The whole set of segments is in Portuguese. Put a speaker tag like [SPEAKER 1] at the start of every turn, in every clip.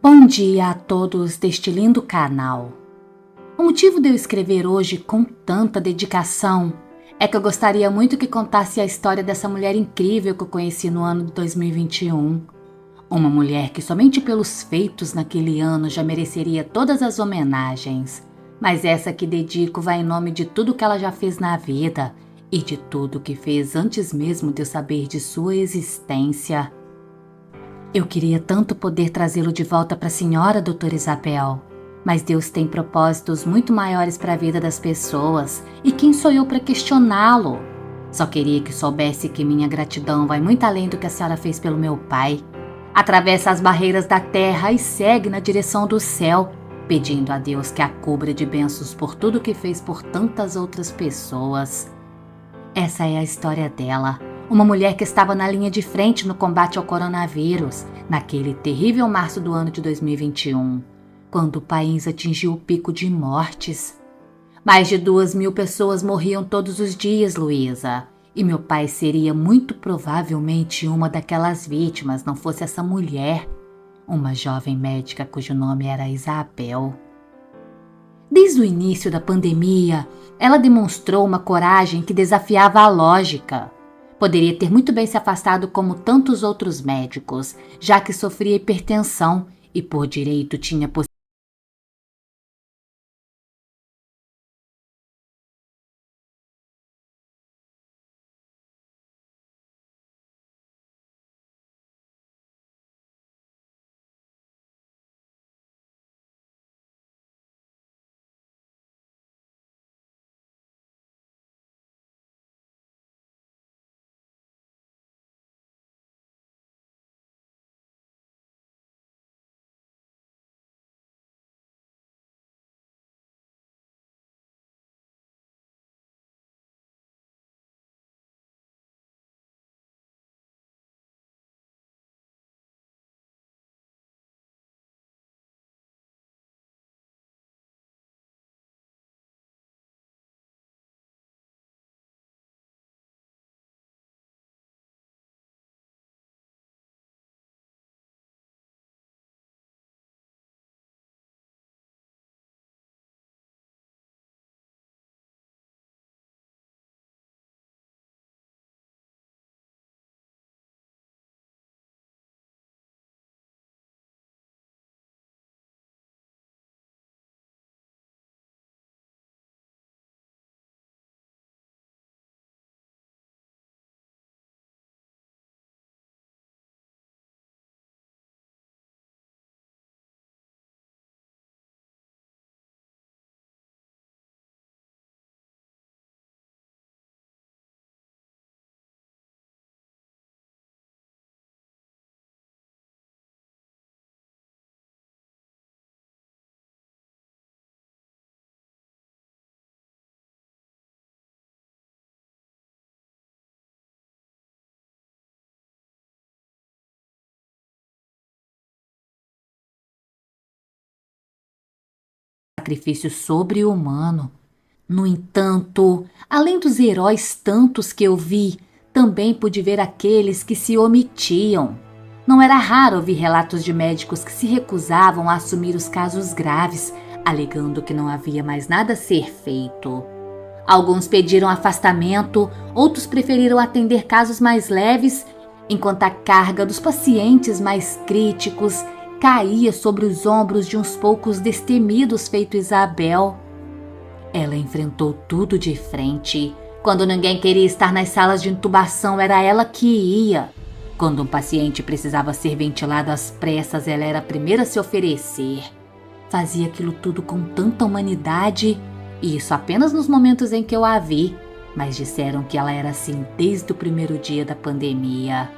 [SPEAKER 1] Bom dia a todos deste lindo canal. O motivo de eu escrever hoje com tanta dedicação é que eu gostaria muito que contasse a história dessa mulher incrível que eu conheci no ano de 2021. Uma mulher que somente pelos feitos naquele ano já mereceria todas as homenagens, mas essa que dedico vai em nome de tudo que ela já fez na vida e de tudo que fez antes mesmo de eu saber de sua existência. Eu queria tanto poder trazê-lo de volta para a senhora, doutora Isabel, mas Deus tem propósitos muito maiores para a vida das pessoas e quem sou eu para questioná-lo? Só queria que soubesse que minha gratidão vai muito além do que a senhora fez pelo meu pai. Atravessa as barreiras da terra e segue na direção do céu, pedindo a Deus que a cubra de bênçãos por tudo que fez por tantas outras pessoas. Essa é a história dela. Uma mulher que estava na linha de frente no combate ao coronavírus, naquele terrível março do ano de 2021, quando o país atingiu o pico de mortes. Mais de 2.000 pessoas morriam todos os dias, Luísa, e meu pai seria muito provavelmente uma daquelas vítimas, não fosse essa mulher, uma jovem médica cujo nome era Isabel. Desde o início da pandemia, ela demonstrou uma coragem que desafiava a lógica. Poderia ter muito bem se afastado como tantos outros médicos, já que sofria hipertensão e por direito tinha sacrifício sobre-humano. No entanto, além dos heróis tantos que eu vi, também pude ver aqueles que se omitiam. Não era raro ouvir relatos de médicos que se recusavam a assumir os casos graves, alegando que não havia mais nada a ser feito. Alguns pediram afastamento, outros preferiram atender casos mais leves, enquanto a carga dos pacientes mais críticos caía sobre os ombros de uns poucos destemidos feito Isabel. Ela enfrentou tudo de frente. Quando ninguém queria estar nas salas de intubação, era ela que ia. Quando um paciente precisava ser ventilado às pressas, ela era a primeira a se oferecer. Fazia aquilo tudo com tanta humanidade, e isso apenas nos momentos em que eu a vi, mas disseram que ela era assim desde o primeiro dia da pandemia.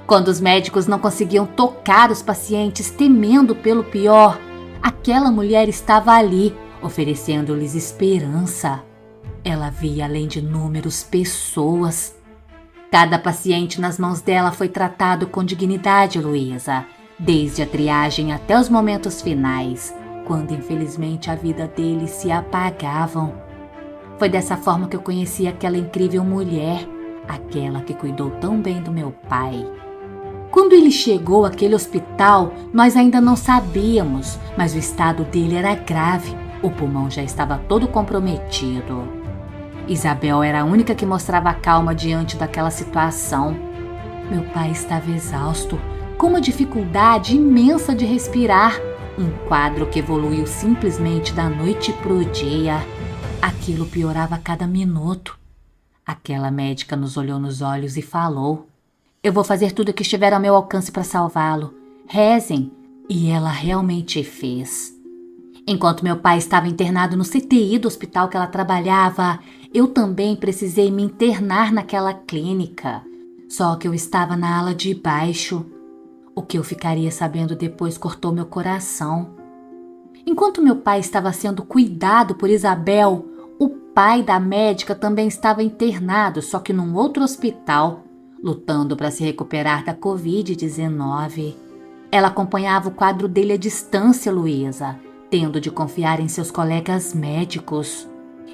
[SPEAKER 1] Quando os médicos não conseguiam tocar os pacientes, temendo pelo pior, aquela mulher estava ali, oferecendo-lhes esperança. Ela via além de números, pessoas. Cada paciente nas mãos dela foi tratado com dignidade, Luísa, desde a triagem até os momentos finais, quando infelizmente a vida deles se apagavam. Foi dessa forma que eu conheci aquela incrível mulher, aquela que cuidou tão bem do meu pai. Quando ele chegou àquele hospital, nós ainda não sabíamos, mas o estado dele era grave. O pulmão já estava todo comprometido. Isabel era a única que mostrava calma diante daquela situação. Meu pai estava exausto, com uma dificuldade imensa de respirar. Um quadro que evoluiu simplesmente da noite pro dia. Aquilo piorava a cada minuto. Aquela médica nos olhou nos olhos e falou: "Eu vou fazer tudo o que estiver ao meu alcance para salvá-lo. Rezem." E ela realmente fez. Enquanto meu pai estava internado no CTI do hospital que ela trabalhava, eu também precisei me internar naquela clínica. Só que eu estava na ala de baixo. O que eu ficaria sabendo depois cortou meu coração. Enquanto meu pai estava sendo cuidado por Isabel, o pai da médica também estava internado, só que num outro hospital, lutando para se recuperar da Covid-19. Ela acompanhava o quadro dele à distância, Luísa, tendo de confiar em seus colegas médicos.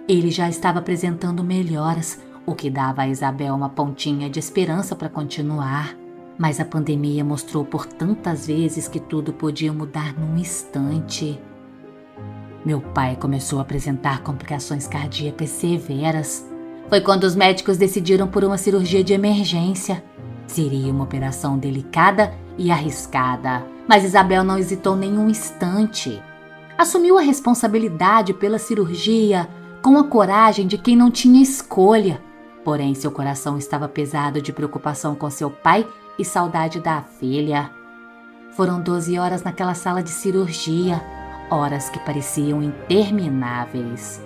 [SPEAKER 1] Ele já estava apresentando melhoras, o que dava a Isabel uma pontinha de esperança para continuar. Mas a pandemia mostrou por tantas vezes que tudo podia mudar num instante. Meu pai começou a apresentar complicações cardíacas severas. Foi quando os médicos decidiram por uma cirurgia de emergência. Seria uma operação delicada e arriscada, mas Isabel não hesitou nem um instante. Assumiu a responsabilidade pela cirurgia com a coragem de quem não tinha escolha. Porém, seu coração estava pesado de preocupação com seu pai e saudade da filha. Foram 12 horas naquela sala de cirurgia, horas que pareciam intermináveis.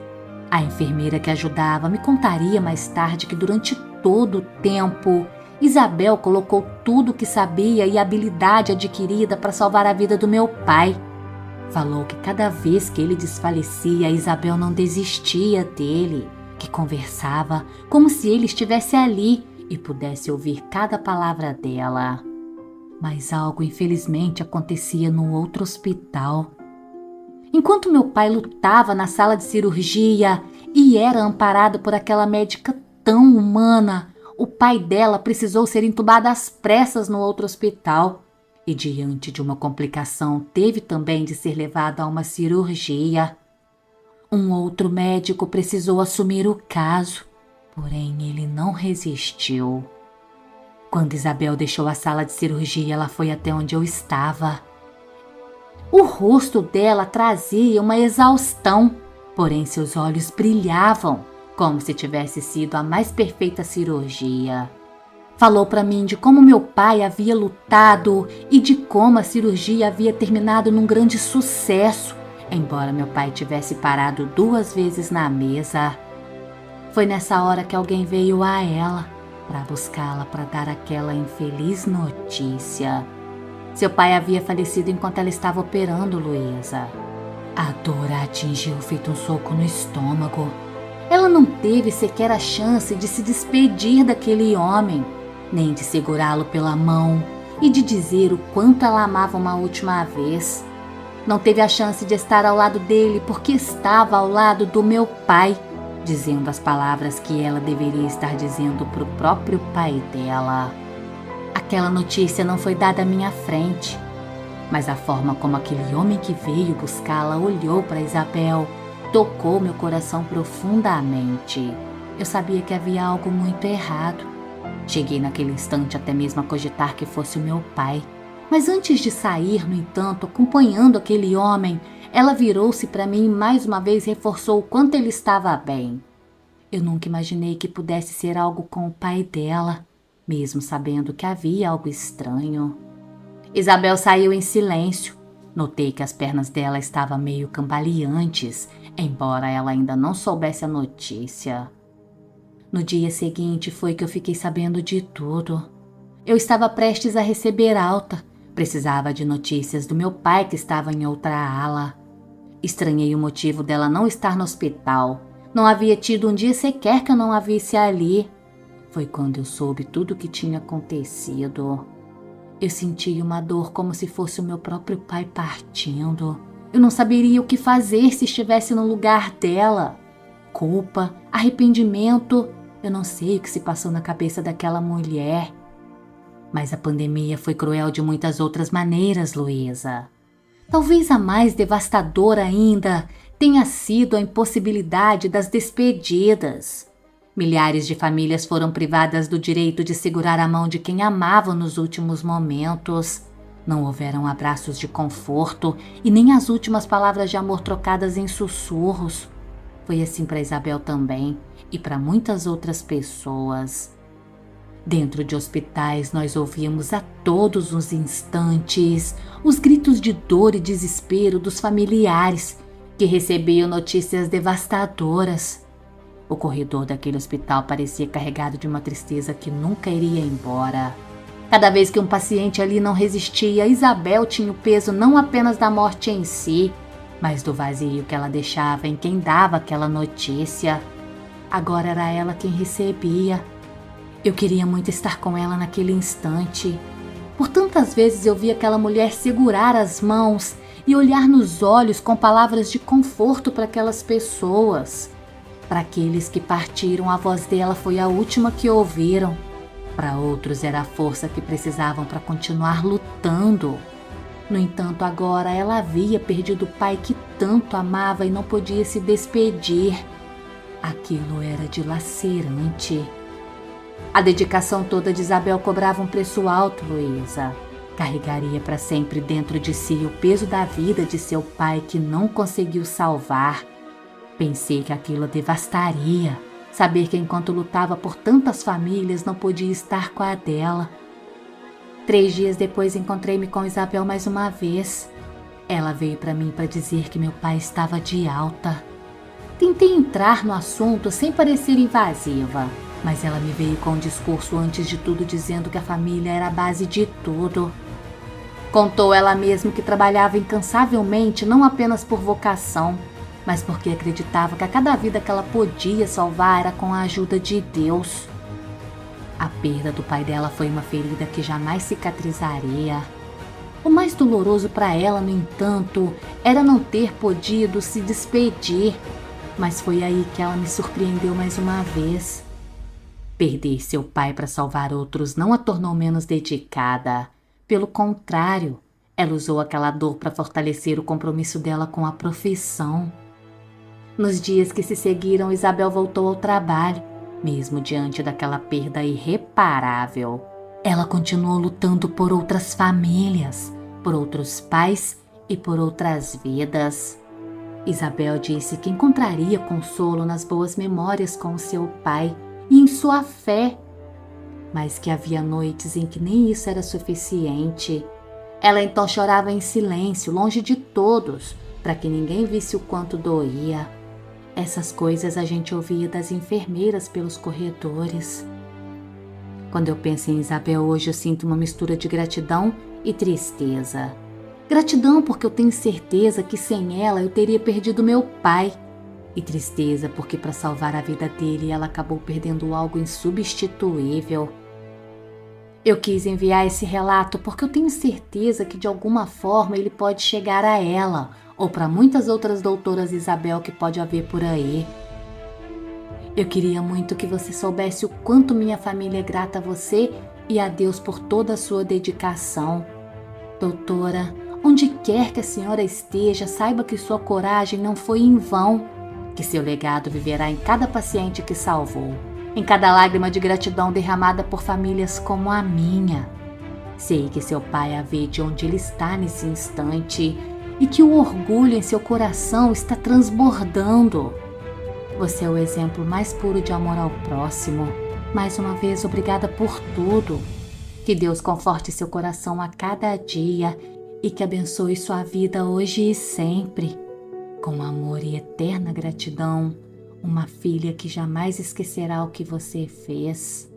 [SPEAKER 1] A enfermeira que ajudava me contaria mais tarde que durante todo o tempo, Isabel colocou tudo o que sabia e a habilidade adquirida para salvar a vida do meu pai. Falou que cada vez que ele desfalecia, Isabel não desistia dele, que conversava como se ele estivesse ali e pudesse ouvir cada palavra dela. Mas algo infelizmente acontecia no outro hospital. Enquanto meu pai lutava na sala de cirurgia e era amparado por aquela médica tão humana, o pai dela precisou ser entubado às pressas no outro hospital e, diante de uma complicação, teve também de ser levado a uma cirurgia. Um outro médico precisou assumir o caso, porém ele não resistiu. Quando Isabel deixou a sala de cirurgia, ela foi até onde eu estava. O rosto dela trazia uma exaustão, porém seus olhos brilhavam, como se tivesse sido a mais perfeita cirurgia. Falou para mim de como meu pai havia lutado e de como a cirurgia havia terminado num grande sucesso, embora meu pai tivesse parado 2 vezes na mesa. Foi nessa hora que alguém veio a ela para buscá-la para dar aquela infeliz notícia. Seu pai havia falecido enquanto ela estava operando Luísa. A dor a atingiu feito um soco no estômago. Ela não teve sequer a chance de se despedir daquele homem, nem de segurá-lo pela mão e de dizer o quanto ela amava uma última vez. Não teve a chance de estar ao lado dele porque estava ao lado do meu pai, dizendo as palavras que ela deveria estar dizendo para o próprio pai dela. Aquela notícia não foi dada à minha frente, mas a forma como aquele homem que veio buscá-la olhou para Isabel tocou meu coração profundamente. Eu sabia que havia algo muito errado. Cheguei naquele instante até mesmo a cogitar que fosse o meu pai. Mas antes de sair, no entanto, acompanhando aquele homem, ela virou-se para mim e mais uma vez reforçou o quanto ele estava bem. Eu nunca imaginei que pudesse ser algo com o pai dela, mesmo sabendo que havia algo estranho. Isabel saiu em silêncio. Notei que as pernas dela estavam meio cambaleantes, embora ela ainda não soubesse a notícia. No dia seguinte foi que eu fiquei sabendo de tudo. Eu estava prestes a receber alta. Precisava de notícias do meu pai que estava em outra ala. Estranhei o motivo dela não estar no hospital. Não havia tido um dia sequer que eu não a visse ali. Foi quando eu soube tudo o que tinha acontecido. Eu senti uma dor como se fosse o meu próprio pai partindo. Eu não saberia o que fazer se estivesse no lugar dela. Culpa, arrependimento, eu não sei o que se passou na cabeça daquela mulher. Mas a pandemia foi cruel de muitas outras maneiras, Luísa. Talvez a mais devastadora ainda tenha sido a impossibilidade das despedidas. Milhares de famílias foram privadas do direito de segurar a mão de quem amavam nos últimos momentos. Não houveram abraços de conforto e nem as últimas palavras de amor trocadas em sussurros. Foi assim para Isabel também e para muitas outras pessoas. Dentro de hospitais, nós ouvíamos a todos os instantes os gritos de dor e desespero dos familiares que recebiam notícias devastadoras. O corredor daquele hospital parecia carregado de uma tristeza que nunca iria embora. Cada vez que um paciente ali não resistia, Isabel tinha o peso não apenas da morte em si, mas do vazio que ela deixava em quem dava aquela notícia. Agora era ela quem recebia. Eu queria muito estar com ela naquele instante. Por tantas vezes eu vi aquela mulher segurar as mãos e olhar nos olhos com palavras de conforto para aquelas pessoas. Para aqueles que partiram, a voz dela foi a última que ouviram. Para outros era a força que precisavam para continuar lutando. No entanto, agora ela havia perdido o pai que tanto amava e não podia se despedir. Aquilo era dilacerante. A dedicação toda de Isabel cobrava um preço alto, Luísa. Carregaria para sempre dentro de si o peso da vida de seu pai que não conseguiu salvar. Pensei que aquilo a devastaria. Saber que enquanto lutava por tantas famílias não podia estar com a dela. 3 dias depois encontrei-me com Isabel mais uma vez. Ela veio para mim para dizer que meu pai estava de alta. Tentei entrar no assunto sem parecer invasiva, mas ela me veio com um discurso antes de tudo dizendo que a família era a base de tudo. Contou ela mesma que trabalhava incansavelmente não apenas por vocação, mas porque acreditava que a cada vida que ela podia salvar era com a ajuda de Deus. A perda do pai dela foi uma ferida que jamais cicatrizaria. O mais doloroso para ela, no entanto, era não ter podido se despedir, mas foi aí que ela me surpreendeu mais uma vez. Perder seu pai para salvar outros não a tornou menos dedicada. Pelo contrário, ela usou aquela dor para fortalecer o compromisso dela com a profissão. Nos dias que se seguiram, Isabel voltou ao trabalho, mesmo diante daquela perda irreparável. Ela continuou lutando por outras famílias, por outros pais e por outras vidas. Isabel disse que encontraria consolo nas boas memórias com seu pai e em sua fé, mas que havia noites em que nem isso era suficiente. Ela então chorava em silêncio, longe de todos, para que ninguém visse o quanto doía. Essas coisas a gente ouvia das enfermeiras pelos corredores. Quando eu penso em Isabel hoje, eu sinto uma mistura de gratidão e tristeza. Gratidão porque eu tenho certeza que sem ela eu teria perdido meu pai. E tristeza porque para salvar a vida dele ela acabou perdendo algo insubstituível. Eu quis enviar esse relato porque eu tenho certeza que de alguma forma ele pode chegar a ela ou para muitas outras doutoras Isabel que pode haver por aí. Eu queria muito que você soubesse o quanto minha família é grata a você e a Deus por toda a sua dedicação. Doutora, onde quer que a senhora esteja, saiba que sua coragem não foi em vão, que seu legado viverá em cada paciente que salvou, em cada lágrima de gratidão derramada por famílias como a minha. Sei que seu pai a vê de onde ele está nesse instante e que o orgulho em seu coração está transbordando. Você é o exemplo mais puro de amor ao próximo. Mais uma vez, obrigada por tudo. Que Deus conforte seu coração a cada dia e que abençoe sua vida hoje e sempre. Com amor e eterna gratidão, uma filha que jamais esquecerá o que você fez.